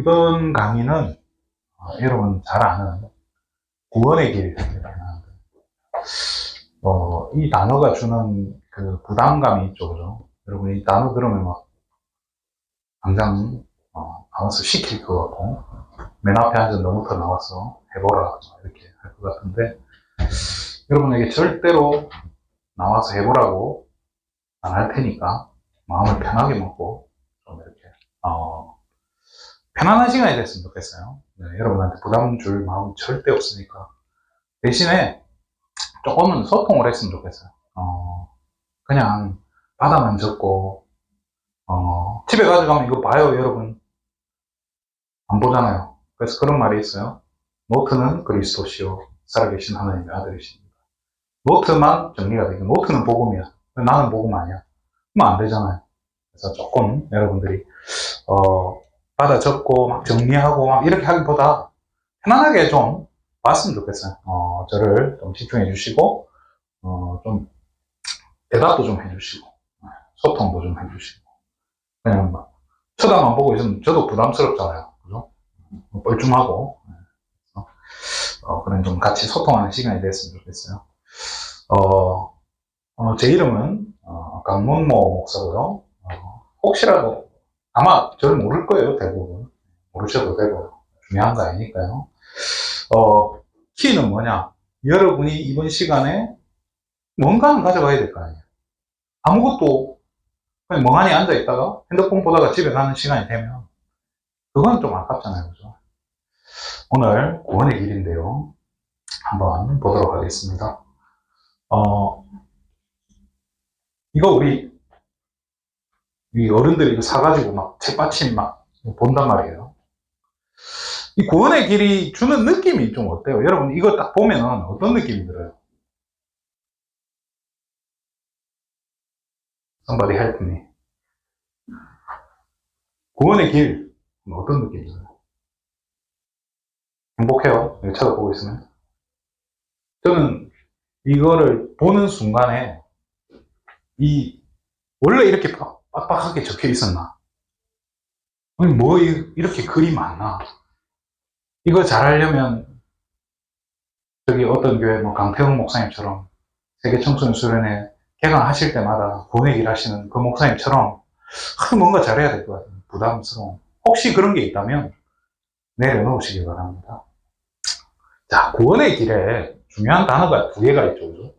이번 강의는 여러분 잘 아는 구원의 길이라는 이 단어가 주는 그 부담감이 있죠, 그죠? 여러분 이 단어 들으면 막 당장 나와서 시킬 것 같고 맨 앞에 앉은 너부터 나와서 해보라 이렇게 할 것 같은데 여러분에게 절대로 나와서 해보라고 안 할 테니까 마음을 편하게 먹고 좀 이렇게 편안한 시간이 됐으면 좋겠어요. 네, 여러분한테 부담 줄 마음은 절대 없으니까 대신에 조금은 소통을 했으면 좋겠어요. 그냥 받아만 적고 집에 가져가면 이거 봐요 여러분 안 보잖아요. 그래서 그런 말이 있어요. 노트는 그리스도시요 살아계신 하나님의 아들이십니다. 노트만 정리가 되고 노트는 복음이야. 나는 복음 아니야. 그러면 안 되잖아요. 그래서 조금 여러분들이 받아 적고 막 정리하고 막 이렇게 하기보다 편안하게 좀 봤으면 좋겠어요. 저를 좀 집중해 주시고 좀 대답도 좀 해주시고 소통도 좀 해주시고 그냥 막 쳐다만 보고 있으면 저도 부담스럽잖아요. 그죠? 뻘쭘하고 그런 좀 같이 소통하는 시간이 됐으면 좋겠어요. 제 이름은 강문모 목사고요. 혹시라도 아마 저를 모를 거예요. 대부분 모르셔도 되고 중요한 거 아니니까요. 키는 뭐냐? 여러분이 이번 시간에 뭔가는 가져가야 될 거 아니에요. 아무것도 그냥 멍하니 앉아 있다가 핸드폰 보다가 집에 가는 시간이 되면 그건 좀 아깝잖아요. 그죠? 오늘 구원의 길인데요. 한번 보도록 하겠습니다. 이거 우리 어른들이 이거 사가지고 막 책받침 막 본단 말이에요. 이 구원의 길이 주는 느낌이 좀 어때요? 여러분 이거 딱 보면 어떤 느낌이 들어요? Somebody help me. 구원의 길 어떤 느낌이 들어요? 행복해요? 이거 쳐다보고 있으면? 저는 이거를 보는 순간에 원래 이렇게 빡빡하게 적혀 있었나? 아니 뭐 이렇게 글이 많나? 이거 잘하려면 저기 어떤 교회 뭐 강태훈 목사님처럼 세계 청소년 수련회 개강하실 때마다 구원의 길 하시는 그 목사님처럼 뭔가 잘해야 될 것 같아요. 부담스러운. 혹시 그런 게 있다면 내려놓으시기 바랍니다. 자, 구원의 길에 중요한 단어가 두 개가 있죠. 그죠?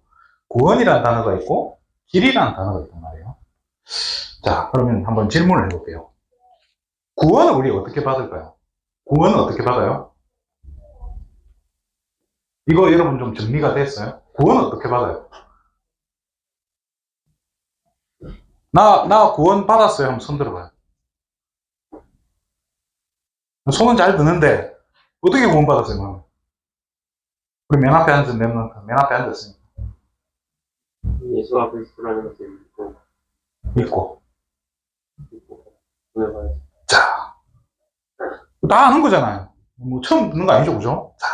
구원이라는 단어가 있고 길이라는 단어가 있단 말이에요. 자, 그러면 한번 질문을 해볼게요. 구원을 우리 어떻게 받을까요? 구원은 어떻게 받아요? 이거 여러분 좀 정리가 됐어요? 구원은 어떻게 받아요? 나 구원 받았어요. 한번 손 들어봐요. 손은 잘 드는데 어떻게 구원 받았어요? 우리 맨 앞에 앉은 맨 앞에 앉았으니까 예수가 그리스도라는 것을 믿고 자, 다 아는 거잖아요. 뭐 처음 듣는 거 아니죠, 그죠? 자,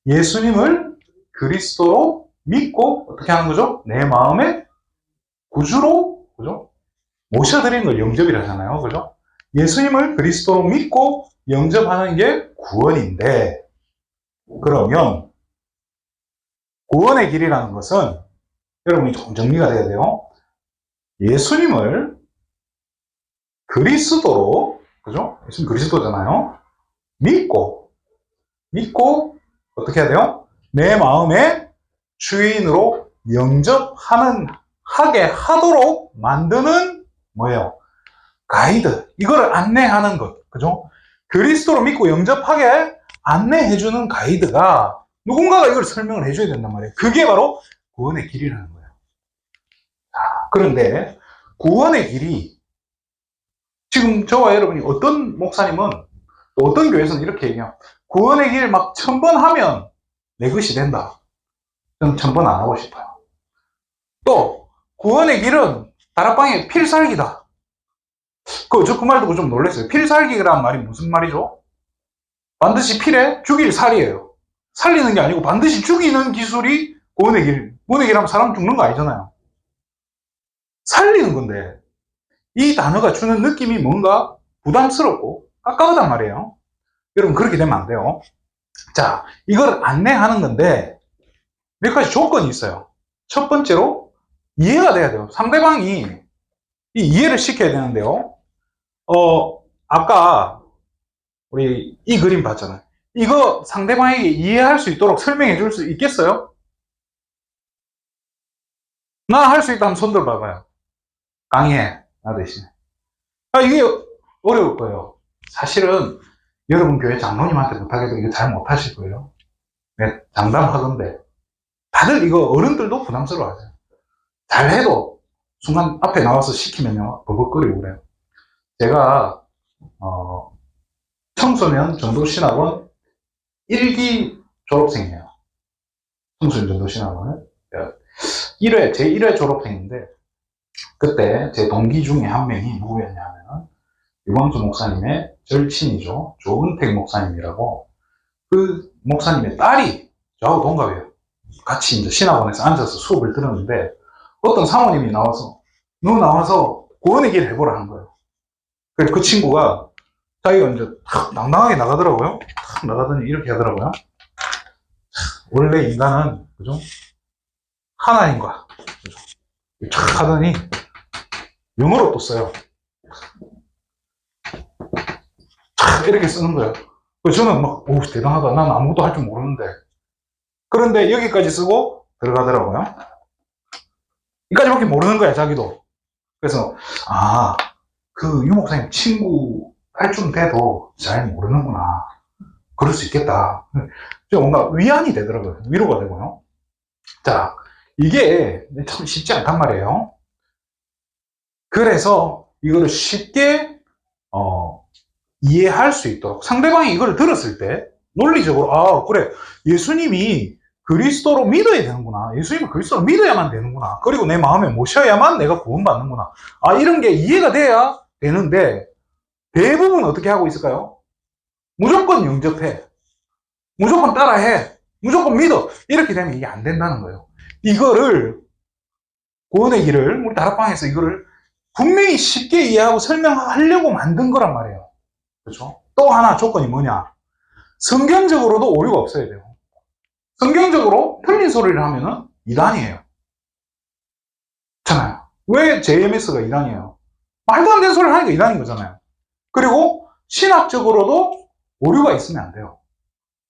예수님을 그리스도로 믿고 어떻게 하는 거죠? 내 마음의 구주로, 그죠? 모셔드리는 걸 영접이라 하잖아요, 그죠? 예수님을 그리스도로 믿고 영접하는 게 구원인데, 그러면 구원의 길이라는 것은 여러분이 조금 정리가 돼야 돼요. 예수님을 그리스도로, 그죠? 예수님 그리스도잖아요. 믿고 어떻게 해야 돼요? 내 마음의 주인으로 하게 하도록 만드는 뭐예요? 가이드. 이거를 안내하는 것. 그죠? 그리스도로 믿고 영접하게 안내해주는 가이드가 누군가가 이걸 설명을 해줘야 된단 말이에요. 그게 바로 구원의 길이라는 거예요. 자, 그런데 구원의 길이 지금 저와 여러분이 어떤 목사님은 또 어떤 교회에서는 이렇게 얘기해요. 구원의 길 막 1000번 하면 내 것이 된다. 저는 1000번 안 하고 싶어요. 또 구원의 길은 다락방에 필살기다. 저 그 말 듣고 좀 놀랐어요. 필살기라는 말이 무슨 말이죠? 반드시 필에 죽일 살이에요. 살리는 게 아니고 반드시 죽이는 기술이 구원의 길. 구원의 길 하면 사람 죽는 거 아니잖아요. 살리는 건데 이 단어가 주는 느낌이 뭔가 부담스럽고 깝깝하단 말이에요. 여러분, 그렇게 되면 안 돼요. 자, 이걸 안내하는 건데, 몇 가지 조건이 있어요. 첫 번째로, 이해가 돼야 돼요. 상대방이 이해를 시켜야 되는데요. 아까, 우리 이 그림 봤잖아요. 이거 상대방에게 이해할 수 있도록 설명해 줄 수 있겠어요? 나 할 수 있다면 손들 봐봐요. 강의해. 나 대신에. 이게 어려울 거예요. 사실은 여러분 교회 장로님한테 부탁해도 이거 잘 못하실 거예요. 네, 장담하던데. 다들 이거 어른들도 부담스러워 하세요. 잘해도 순간 앞에 나와서 시키면요, 버벅거리고 그래요. 제가, 청소년 전도신학원 1기 졸업생이에요. 청소년 전도신학원은. 제 1회 졸업생인데, 그때 제 동기 중에 한 명이 누구였냐면, 유광주 목사님의 절친이죠. 조은택 목사님이라고, 그 목사님의 딸이 저하고 동갑이에요. 같이 이제 신학원에서 앉아서 수업을 들었는데, 어떤 사모님이 나와서, 너 나와서 구원의 길 해보라 한 거예요. 그래서 그 친구가 자기가 이제 탁 당당하게 나가더라고요. 탁 나가더니 이렇게 하더라고요. 원래 인간은, 그죠? 하나님과, 그죠? 탁 하더니, 영어로 또 써요. 탁 이렇게 쓰는 거예요. 그래서 저는 막, 오, 대단하다. 난 아무것도 할 줄 모르는데. 그런데 여기까지 쓰고 들어가더라고요. 여기까지밖에 모르는 거야, 자기도. 그래서, 그 유목사님 친구 딸쯤 돼도 잘 모르는구나. 그럴 수 있겠다. 뭔가 위안이 되더라고요. 위로가 되고요. 자, 이게 참 쉽지 않단 말이에요. 그래서 이거를 쉽게 이해할 수 있도록 상대방이 이걸 들었을 때 논리적으로 그래, 예수님이 그리스도로 믿어야 되는구나. 예수님을 그리스도로 믿어야만 되는구나. 그리고 내 마음에 모셔야만 내가 구원받는구나. 이런 게 이해가 돼야 되는데 대부분 어떻게 하고 있을까요? 무조건 영접해. 무조건 따라해. 무조건 믿어. 이렇게 되면 이게 안 된다는 거예요. 이거를 구원의 길을 우리 다락방에서 이거를 분명히 쉽게 이해하고 설명하려고 만든 거란 말이에요. 그렇죠? 또 하나 조건이 뭐냐? 성경적으로도 오류가 없어야 돼요. 성경적으로 틀린 소리를 하면은 이단이에요. 그렇잖아요. 왜 JMS가 이단이에요? 말도 안 되는 소리를 하니까 이단인 거잖아요. 그리고 신학적으로도 오류가 있으면 안 돼요.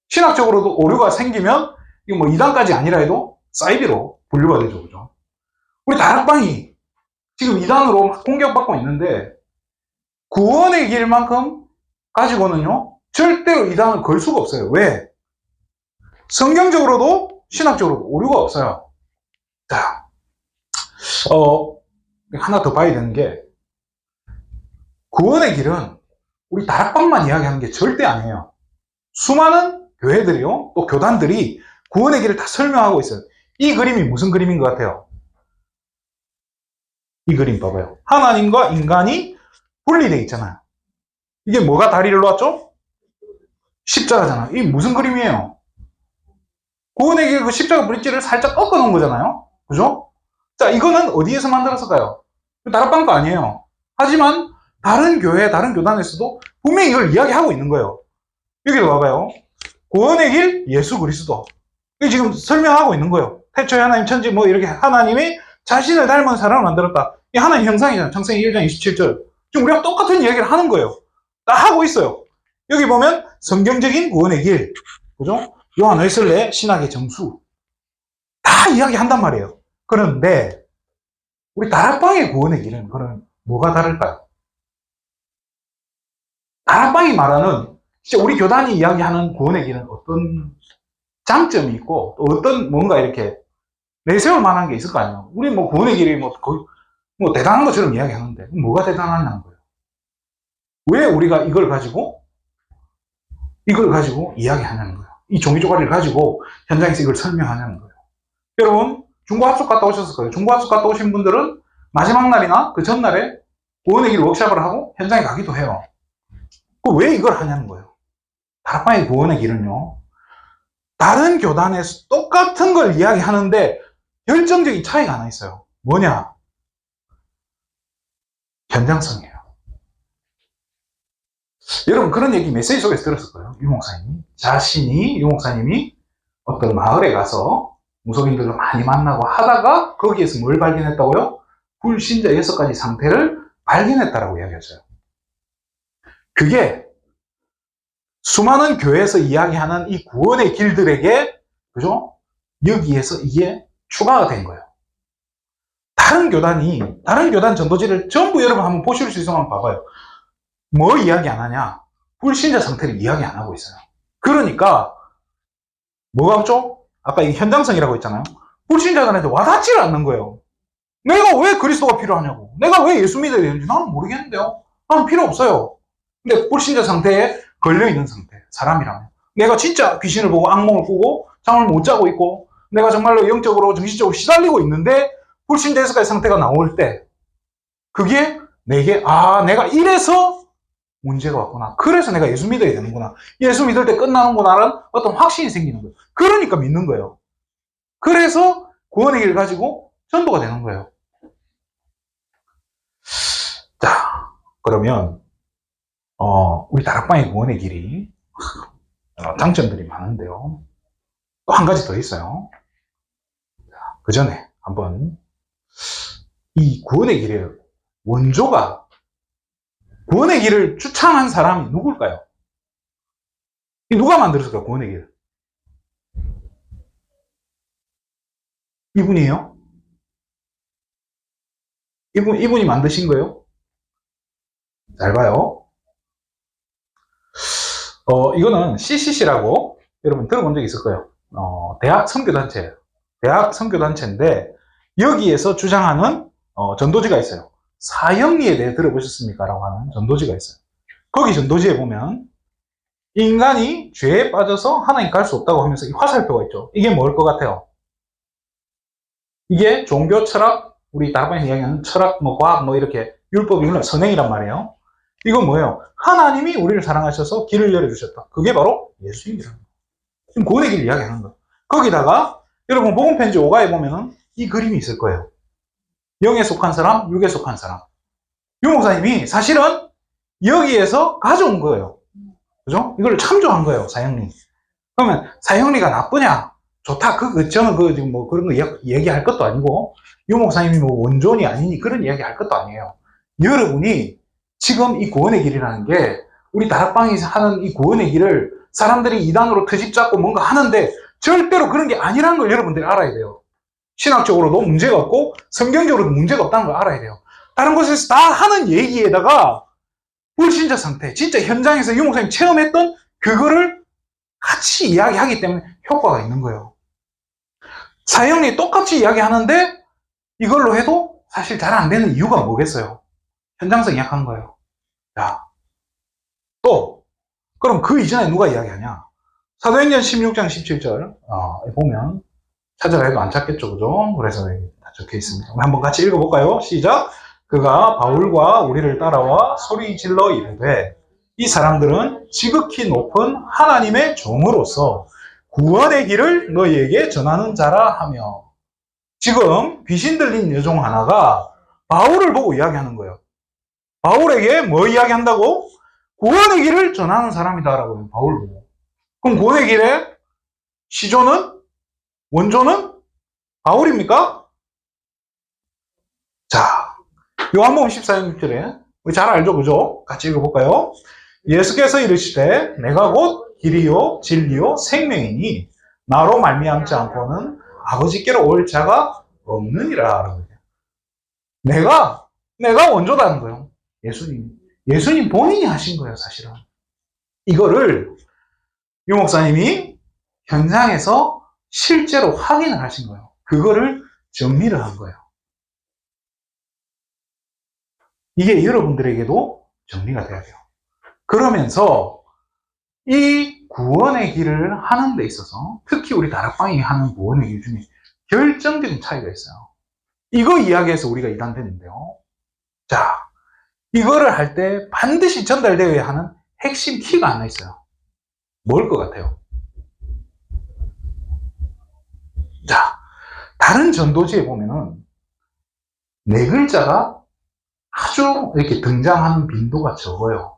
신학적으로도 오류가 생기면 이거 뭐 이단까지 아니라 해도 사이비로 분류가 되죠. 그죠? 우리 다락방이 지금 이단으로 막 공격받고 있는데 구원의 길만큼 가지고는요 절대로 이단을 걸 수가 없어요. 왜? 성경적으로도 신학적으로도 오류가 없어요. 자, 하나 더 봐야 되는 게 구원의 길은 우리 다락방만 이야기하는 게 절대 아니에요. 수많은 교회들이요, 또 교단들이 구원의 길을 다 설명하고 있어요. 이 그림이 무슨 그림인 것 같아요? 이 그림 봐봐요. 하나님과 인간이 분리되어 있잖아요. 이게 뭐가 다리를 놓았죠? 십자가잖아요. 이게 무슨 그림이에요? 구원의 길 그 십자가 브릿지를 살짝 꺾어 놓은 거잖아요. 그죠? 자, 이거는 어디에서 만들었을까요? 다락방 거 아니에요. 하지만 다른 교회, 다른 교단에서도 분명히 이걸 이야기하고 있는 거예요. 여기도 봐봐요. 구원의 길 예수 그리스도. 이게 지금 설명하고 있는 거예요. 태초에 하나님 천지 뭐 이렇게 하나님이 자신을 닮은 사람을 만들었다. 이 하나님 형상이잖아요. 창세기 1장 27절. 지금 우리가 똑같은 이야기를 하는 거예요. 다 하고 있어요. 여기 보면 성경적인 구원의 길, 그죠? 요한 웨슬레의 신학의 정수. 다 이야기한단 말이에요. 그런데 우리 다락방의 구원의 길은 그럼 뭐가 다를까요? 다락방이 말하는 진짜 우리 교단이 이야기하는 구원의 길은 어떤 장점이 있고 또 어떤 뭔가 이렇게 내세울 만한 게 있을 거 아니에요. 우리 뭐 구원의 길이 거의 대단한 것처럼 이야기하는데 뭐가 대단하냐는 거예요. 왜 우리가 이걸 가지고 이야기하냐는 거예요. 이 종이 조각을 가지고 현장에서 이걸 설명하냐는 거예요. 여러분 중고합숙 갔다 오셨을 거예요. 중고합숙 갔다 오신 분들은 마지막 날이나 그 전날에 구원의 길 워크숍을 하고 현장에 가기도 해요. 왜 이걸 하냐는 거예요. 다락방의 구원의 길은요, 다른 교단에서 똑같은 걸 이야기하는데 결정적인 차이가 하나 있어요. 뭐냐? 현장성이에요. 여러분 그런 얘기 메시지 속에서 들었을 거예요. 유 목사님이 어떤 마을에 가서 무속인들을 많이 만나고 하다가 거기에서 뭘 발견했다고요? 불신자 6가지 상태를 발견했다라고 이야기하죠. 그게 수많은 교회에서 이야기하는 이 구원의 길들에게, 그죠? 여기에서 이게 추가가 된 거예요. 다른 교단 전도지를 전부 여러분 한번 보실 수 있으면 한번 봐봐요. 뭐 이야기 안 하냐? 불신자 상태를 이야기 안 하고 있어요. 그러니까, 뭐가 없죠? 아까 이 현장성이라고 했잖아요. 불신자들한테 와닿지를 않는 거예요. 내가 왜 그리스도가 필요하냐고. 내가 왜 예수 믿어야 되는지 나는 모르겠는데요. 나는 필요 없어요. 근데 불신자 상태에 걸려있는 상태, 사람이라면. 내가 진짜 귀신을 보고 악몽을 꾸고 잠을 못 자고 있고 내가 정말로 영적으로 정신적으로 시달리고 있는데 불신자 6가지 상태가 나올 때 그게 내게 내가 이래서 문제가 왔구나. 그래서 내가 예수 믿어야 되는구나. 예수 믿을 때 끝나는구나라는 어떤 확신이 생기는 거예요. 그러니까 믿는 거예요. 그래서 구원의 길을 가지고 전도가 되는 거예요. 자, 그러면 우리 다락방의 구원의 길이 장점들이 많은데요. 또 한 가지 더 있어요. 그 전에 한번 이 구원의 길의 원조가 구원의 길을 추천한 사람이 누굴까요? 누가 만들었을까요? 구원의 길. 이분이에요? 이분이 만드신 거예요? 잘 봐요. 이거는 CCC라고 여러분 들어본 적 있을 거예요. 대학 선교단체인데 여기에서 주장하는 전도지가 있어요. 사형리에 대해 들어보셨습니까? 라고 하는 전도지가 있어요. 거기 전도지에 보면 인간이 죄에 빠져서 하나님 갈 수 없다고 하면서 이 화살표가 있죠. 이게 뭘 것 같아요? 이게 종교, 철학, 우리 다락방에서 이야기하는 철학, 과학, 이렇게 율법, 이런 선행이란 말이에요. 이건 뭐예요? 하나님이 우리를 사랑하셔서 길을 열어주셨다. 그게 바로 예수님이라는 거예요. 지금 구원의 길을 이야기하는 거예요. 거기다가 여러분 복음편지 5가에 보면은 이 그림이 있을 거예요. 영에 속한 사람, 육에 속한 사람. 유 목사님이 사실은 여기에서 가져온 거예요. 그죠? 이걸 참조한 거예요, 사형리. 그러면 사형리가 나쁘냐? 좋다. 저는 지금 그런 거 얘기할 것도 아니고, 유 목사님이 원존이 아니니 그런 이야기 할 것도 아니에요. 여러분이 지금 이 구원의 길이라는 게, 우리 다락방에서 하는 이 구원의 길을 사람들이 이단으로 트집 잡고 뭔가 하는데, 절대로 그런 게 아니라는 걸 여러분들이 알아야 돼요. 신학적으로도 문제가 없고, 성경적으로도 문제가 없다는 걸 알아야 돼요. 다른 곳에서 다 하는 얘기에다가, 불신자 상태, 진짜 현장에서 유 목사님 체험했던 그거를 같이 이야기하기 때문에 효과가 있는 거예요. 사형리 똑같이 이야기하는데 이걸로 해도 사실 잘 안 되는 이유가 뭐겠어요? 현장성이 약한 거예요. 자, 또 그럼 그 이전에 누가 이야기하냐? 사도행전 16장 17절 보면 찾아라 해도 안 찾겠죠, 그죠? 그래서 다 적혀 있습니다. 한번 같이 읽어볼까요? 시작! 그가 바울과 우리를 따라와 소리 질러 이르되 이 사람들은 지극히 높은 하나님의 종으로서 구원의 길을 너희에게 전하는 자라 하며, 지금 귀신 들린 여종 하나가 바울을 보고 이야기하는 거예요. 바울에게 뭐 이야기한다고? 구원의 길을 전하는 사람이다라고 바울 보고. 그럼 구원의 길의 시조는? 원조는? 바울입니까? 자, 요한복음 14장 6절에 우리 잘 알죠, 그죠? 같이 읽어볼까요? 예수께서 이르시되 내가 곧 길이요 진리요 생명이니 나로 말미암지 않고는 아버지께로 올 자가 없느니라. 내가 원조다는 거예요. 예수님 본인이 하신 거예요, 사실은. 이거를 유 목사님이 현장에서 실제로 확인을 하신 거예요. 그거를 정리를 한 거예요. 이게 여러분들에게도 정리가 돼야 돼요. 그러면서 이 구원의 길을 하는 데 있어서 특히 우리 다락방이 하는 구원의 길 중에 결정적인 차이가 있어요. 이거 이야기해서 우리가 이단되는데요. 자, 이거를 할 때 반드시 전달되어야 하는 핵심 키가 하나 있어요. 뭘 것 같아요? 자, 다른 전도지에 보면은 네 글자가 아주 이렇게 등장하는 빈도가 적어요.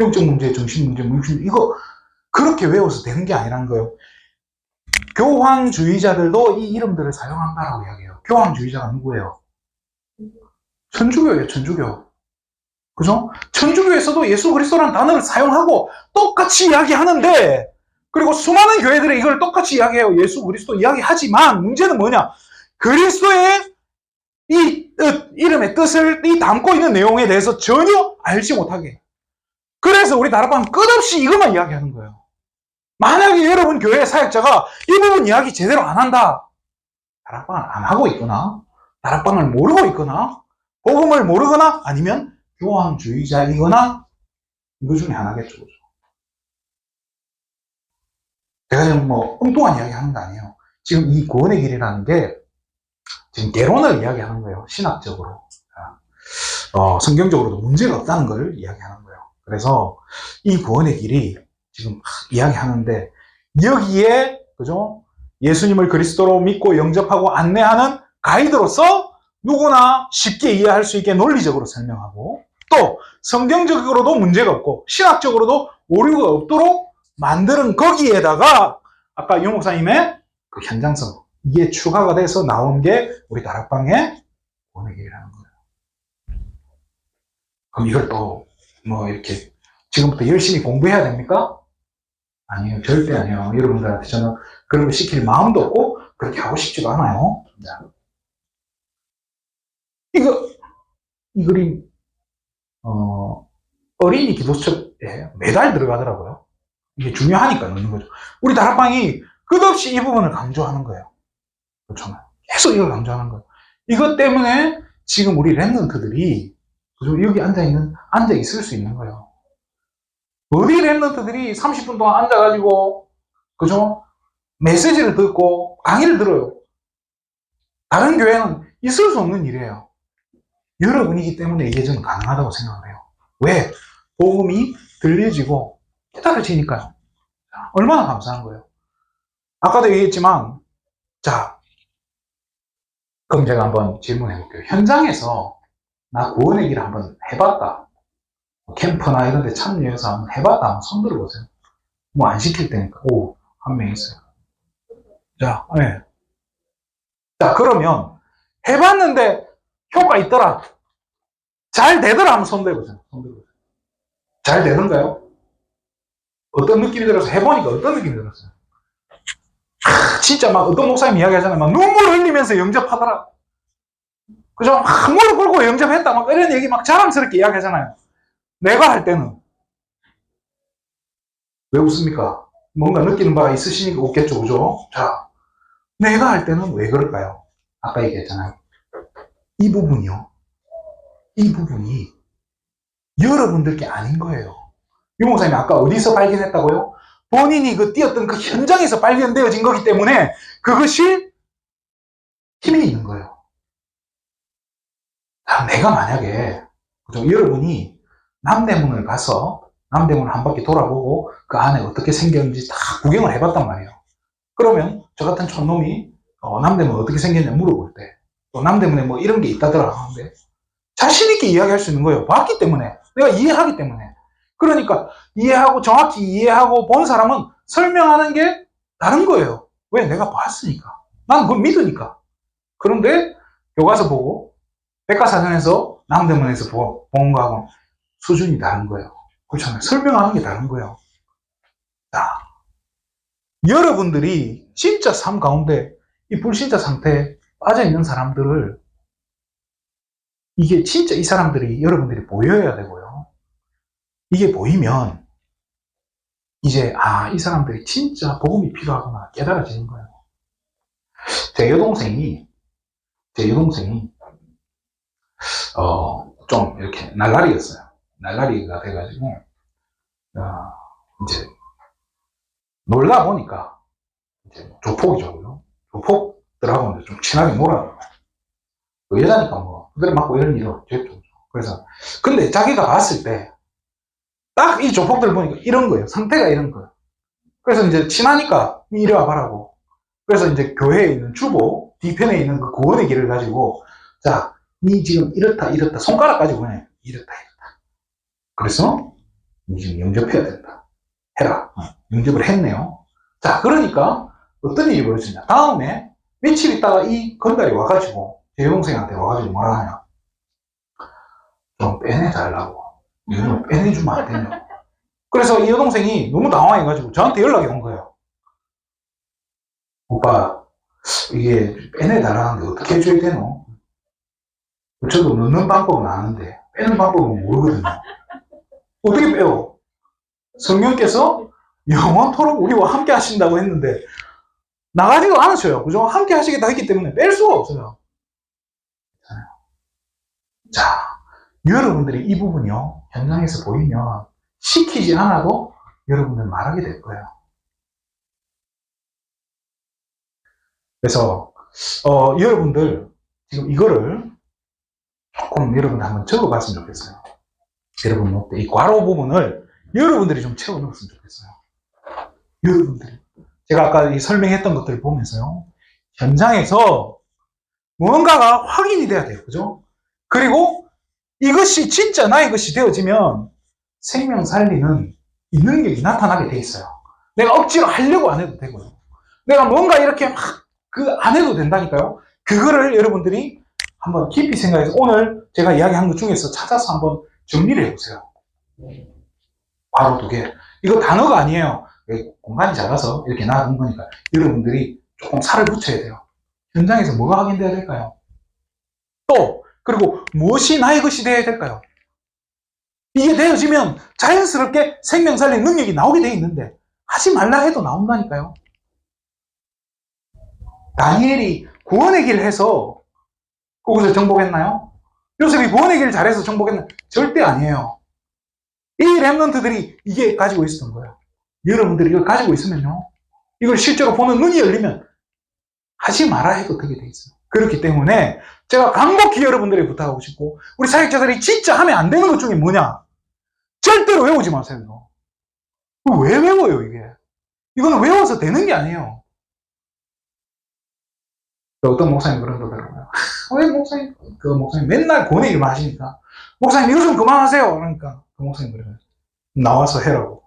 영적 문제, 정신 문제, 육신 문제, 이거 그렇게 외워서 되는 게 아니라는 거예요. 교황주의자들도 이 이름들을 사용한다라고 이야기해요. 교황주의자가 누구예요? 천주교예요, 천주교. 그죠? 천주교에서도 예수 그리스도라는 단어를 사용하고 똑같이 이야기하는데, 그리고 수많은 교회들이 이걸 똑같이 이야기해요. 예수 그리스도 이야기하지만 문제는 뭐냐? 그리스도의 이 이름의 뜻을 이 담고 있는 내용에 대해서 전혀 알지 못하게. 그래서 우리 다락방은 끝없이 이것만 이야기하는 거예요. 만약에 여러분 교회 사역자가 이 부분 이야기 제대로 안 한다. 다락방을 안 하고 있거나, 다락방을 모르고 있거나, 복음을 모르거나, 아니면 교황주의자이거나, 이거 중에 하나겠죠. 제가 지금 뭐 엉뚱한 이야기 하는 거 아니에요. 지금 이 구원의 길이라는 게 지금 개론을 이야기하는 거예요. 신학적으로. 성경적으로도 문제가 없다는 걸 이야기하는 거예요. 그래서 이 구원의 길이 지금 이야기하는데, 여기에 그죠? 예수님을 그리스도로 믿고 영접하고 안내하는 가이드로서 누구나 쉽게 이해할 수 있게 논리적으로 설명하고, 또 성경적으로도 문제가 없고 신학적으로도 오류가 없도록 만드는 거기에다가 아까 유 목사님의 그 현장성, 이게 추가가 돼서 나온 게 우리 다락방의 구원의 길이라는 거예요. 그럼 이걸 또 뭐 이렇게 지금부터 열심히 공부해야 됩니까? 아니에요. 절대 아니에요. 여러분들한테 저는 그런 거 시킬 마음도 없고 그렇게 하고 싶지도 않아요. 이 그림 어린이 기도책에 매달 들어가더라고요. 이게 중요하니까 넣는 거죠. 우리 다락방이 끝없이 이 부분을 강조하는 거예요. 그렇죠? 계속 이걸 강조하는 거예요. 이것 때문에 지금 우리 랩런트들이 여기 앉아 있을 수 있는 거예요. 어디 랩런트들이 30분 동안 앉아가지고, 그죠? 메시지를 듣고 강의를 들어요. 다른 교회는 있을 수 없는 일이에요. 여러분이기 때문에 이게 저는 가능하다고 생각을 해요. 왜? 복음이 들려지고 깨달아지니까요. 얼마나 감사한 거예요. 아까도 얘기했지만, 자, 그럼 제가 한번 질문해 볼게요. 현장에서 나 구원의 길을 한번 해봤다. 캠프나 이런 데 참여해서 한번 해봤다. 한번 손 들어보세요. 뭐 안 시킬 테니까. 오, 한 명 있어요. 자, 네. 자, 그러면 해봤는데 효과 있더라. 잘 되더라. 한번 손 들어보세요. 잘 되던가요? 어떤 느낌이 들어서 해보니까 어떤 느낌이 들었어요? 진짜 막 어떤 목사님 이야기 하잖아요. 막 눈물 흘리면서 영접하더라. 그죠? 막 무릎 꿇고 영접했다. 막 이런 얘기 막 자랑스럽게 이야기 하잖아요. 내가 할 때는. 왜 웃습니까? 뭔가 느끼는 바가 있으시니까 웃겠죠. 그죠? 자, 내가 할 때는 왜 그럴까요? 아까 얘기했잖아요. 이 부분이요. 이 부분이 여러분들께 아닌 거예요. 유 목사님이 아까 어디서 발견했다고요? 본인이 그 뛰었던 그 현장에서 발견되어진 거기 때문에 그것이 힘이 있는 거예요. 자, 내가 만약에 그죠? 여러분이 남대문을 가서 남대문을 한 바퀴 돌아보고 그 안에 어떻게 생겼는지 다 구경을 해봤단 말이에요. 그러면 저 같은 촌놈이 남대문 어떻게 생겼냐 물어볼 때, 또 남대문에 뭐 이런 게 있다더라 하는데 자신 있게 이야기할 수 있는 거예요. 봤기 때문에, 내가 이해하기 때문에. 그러니까 이해하고 정확히 이해하고 본 사람은 설명하는 게 다른 거예요. 왜? 내가 봤으니까. 난 그걸 믿으니까. 그런데 교과서 보고 백과사전에서 남대문에서 본 거하고 수준이 다른 거예요. 그렇잖아요. 설명하는 게 다른 거예요. 자, 여러분들이 진짜 삶 가운데 이 불신자 상태에 빠져 있는 사람들을, 이게 진짜 이 사람들이 여러분들이 보여야 되고요. 이게 보이면 이제 이 사람들이 진짜 복음이 필요하구나 깨달아지는 거예요. 제 여동생이 좀 이렇게 날라리였어요. 날라리가 돼가지고 이제 놀다 보니까 이제 조폭이죠. 조폭들하고 좀 친하게 놀아요. 그 여자니까 뭐 그들 맞고 이런 일이 없겠죠. 그래서 근데 자기가 봤을 때 딱 이 조폭들 보니까 이런 거예요. 상태가 이런 거예요. 그래서 이제 친하니까 이리 와봐라고. 그래서 이제 교회에 있는 주보 뒤편에 있는 그 구원의 길을 가지고, 자, 니 지금 이렇다 손가락 가지고 그냥 이렇다. 그래서 니 지금 영접해야 된다. 해라. 영접을 했네요. 자, 그러니까 어떤 일이 벌어지냐. 다음에 며칠 있다가 이 건달이 와가지고 제 여동생한테 와가지고 뭐라 하냐. 좀 빼내달라고. 이거 좀 빼내주면 안 되냐. 그래서 이 여동생이 너무 당황해가지고 저한테 연락이 온 거예요. 오빠, 이게 빼내달라는데 어떻게 해줘야 되노? 저도 넣는 방법은 아는데 빼는 방법은 모르거든요. 어떻게 빼요? 성령께서 영원토록 우리와 함께 하신다고 했는데 나가지도 않으셔요. 그죠? 함께 하시겠다 했기 때문에 뺄 수가 없어요. 자, 여러분들이 이 부분이요, 현장에서 보이면 시키지 않아도 여러분들 말하게 될 거예요. 그래서 여러분들 지금 이거를 조금 여러분 한번 적어봤으면 좋겠어요. 여러분 이 괄호 부분을 여러분들이 좀 채워 넣었으면 좋겠어요. 여러분들이 제가 아까 이 설명했던 것들을 보면서요, 현장에서 뭔가가 확인이 돼야 돼요. 그죠? 그리고 이것이 진짜 나의 것이 되어지면 생명 살리는 이 능력이 나타나게 돼 있어요. 내가 억지로 하려고 안 해도 되고요. 내가 뭔가 이렇게 막 안 해도 된다니까요. 그거를 여러분들이 한번 깊이 생각해서 오늘 제가 이야기한 것 중에서 찾아서 한번 정리를 해보세요. 바로 2개. 이거 단어가 아니에요. 공간이 작아서 이렇게 놔둔 거니까 여러분들이 조금 살을 붙여야 돼요. 현장에서 뭐가 확인돼야 될까요? 또 그리고 무엇이 나의 것이 되어야 될까요? 이게 되어지면 자연스럽게 생명 살리는 능력이 나오게 돼 있는데 하지 말라 해도 나온다니까요. 다니엘이 구원의 길을 해서 거기서 정복했나요? 요셉이 구원의 길을 잘해서 정복했나요? 절대 아니에요. 이 렘넌트들이 이게 가지고 있었던 거예요. 여러분들이 이걸 가지고 있으면요, 이걸 실제로 보는 눈이 열리면 하지 마라 해도 되게 돼 있어요. 그렇기 때문에 제가 간곡히 여러분들에게 부탁하고 싶고, 우리 사역자들이 진짜 하면 안 되는 것 중에 뭐냐? 절대로 외우지 마세요. 이거. 왜 외워요, 이게? 이거는 외워서 되는 게 아니에요. 어떤 목사님 그런 거더라고요. 왜 목사님, 목사님 맨날 구원의 일만 하시니까. 목사님 이거 좀 그만하세요. 그러니까 그 목사님 그래요. 나와서 해라고.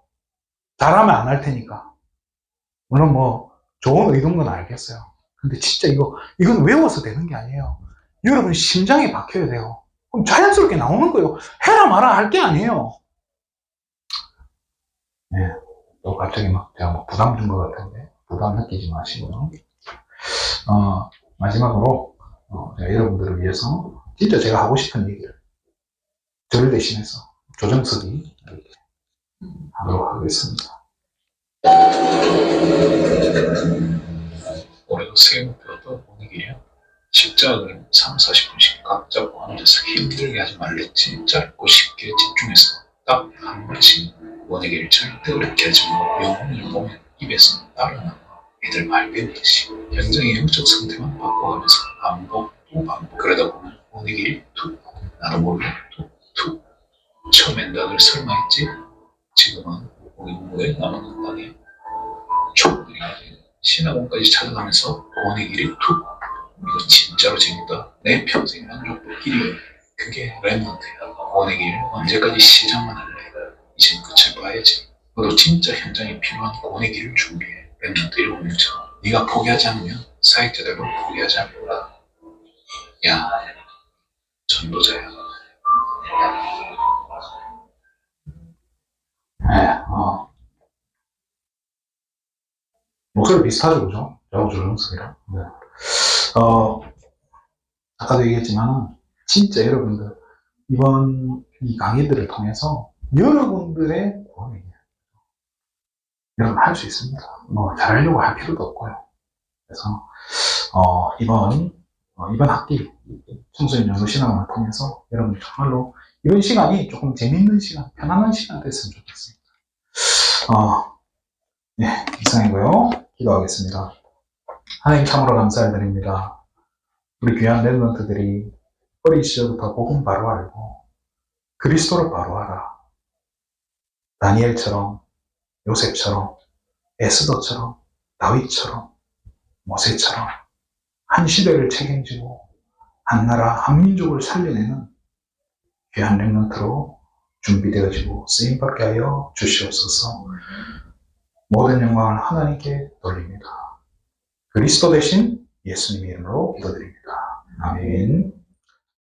잘하면 안 할 테니까. 물론 좋은 의도인 건 알겠어요. 근데 진짜 이건 외워서 되는 게 아니에요. 여러분 심장에 박혀야 돼요. 그럼 자연스럽게 나오는 거예요. 해라 마라 할 게 아니에요. 네. 또 갑자기 제가 부담 준 것 같은데, 부담 느끼지 마시고요. 마지막으로, 제가 여러분들을 위해서 진짜 제가 하고 싶은 얘기를 저를 대신해서 조정석이 이렇게 하도록 하겠습니다. 올해도 새해 목표도 오늘이에요. 십자가를 3, 40분씩 각 잡고 앉아서 힘들게 하지 말랬지. 짧고 쉽게 집중해서 딱 한 번씩 원에게를 절대 어렵게 하지 말고 영혼을 보면 입에서 따라나와 애들 발견이듯이 현장의 영적 상태만 바꿔가면서 반복 또 반복. 그러다 보면 원에게를 툭 나도 모르게 툭툭. 처음엔 다들 설마 했지. 지금은 우리 공부에 남은 땅에 초보들이 신학원까지 찾아가면서 구원의 길이 툭. 이거 진짜로 재밌다. 내 평생 만족도 길이에요. 그게 랩넌트야. 구원의 길 언제까지 시작만 할래. 이젠 끝을 봐야지. 너도 진짜 현장에 필요한 구원의 길을 준비해. 랩넌트 156처럼 네가 포기하지 않으면 사역자들도 포기하지 않는다. 야, 전도자야. 네, 목소리 비슷하죠, 그죠? 저하고 조정석이랑. 네. 아까도 얘기했지만, 진짜 여러분들, 이번 이 강의들을 통해서 여러분들의 구원이에요. 여러분 할 수 있습니다. 잘하려고 할 필요도 없고요. 그래서, 이번 학기, 청소년 연구 신학원을 통해서 여러분 정말로 이런 시간이 조금 재밌는 시간, 편안한 시간 됐으면 좋겠습니다. 네, 이상이고요. 기도하겠습니다. 하나님 참으로 감사드립니다. 우리 귀한 랩런트들이 어린 시절부터 복음 바로 알고 그리스도를 바로 알아. 다니엘처럼, 요셉처럼, 에스더처럼, 다윗처럼, 모세처럼 한 시대를 책임지고 한 나라, 한 민족을 살려내는 귀한 랩런트로 준비되어지고 쓰임받게 하여 주시옵소서. 모든 영광을 하나님께 돌립니다. 그리스도 대신 예수님의 이름으로 기도드립니다. 아멘.